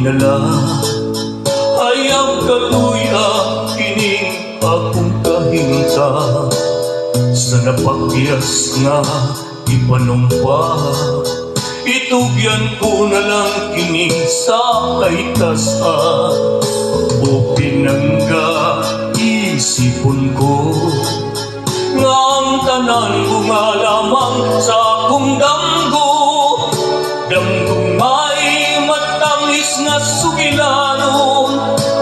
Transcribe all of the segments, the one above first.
hinala ayaw kaluya kining akong kahinta sa napagyas nga ipanumpa. Itugyan ko na lang kini sa kaitasa o pinangga isipon ko nga ang tanan ko nga lamang sa akong damgo. Damgo may matamis nga sugilanon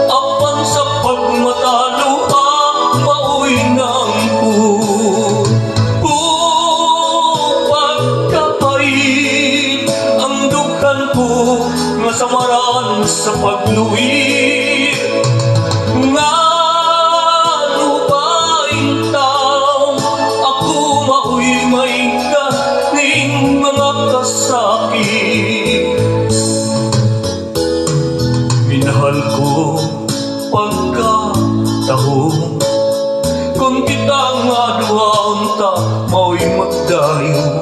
apan sa pagmatalo maoy nang ko. Pagkapait ang dughan ko nga samaran sa pagluwir nga minahal ko pagkatahong kung kita nga duhaunta mao'y magdayo.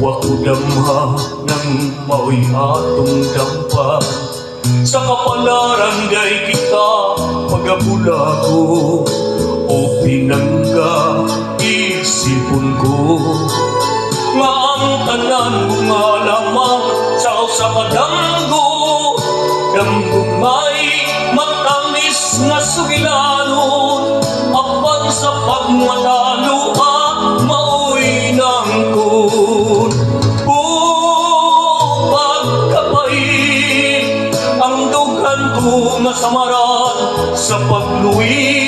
Wako damha ng mao'y atong dampa sa kapalaran day kita magabulago o pinangga isipon ko nga ang tanan mo nga lamang sa kadamgo. Damgo may matamis nga sugilanon apan sa pagmatalo maoy nangkon. Pagkapait ang dughan ko nga samaran sa pagluwi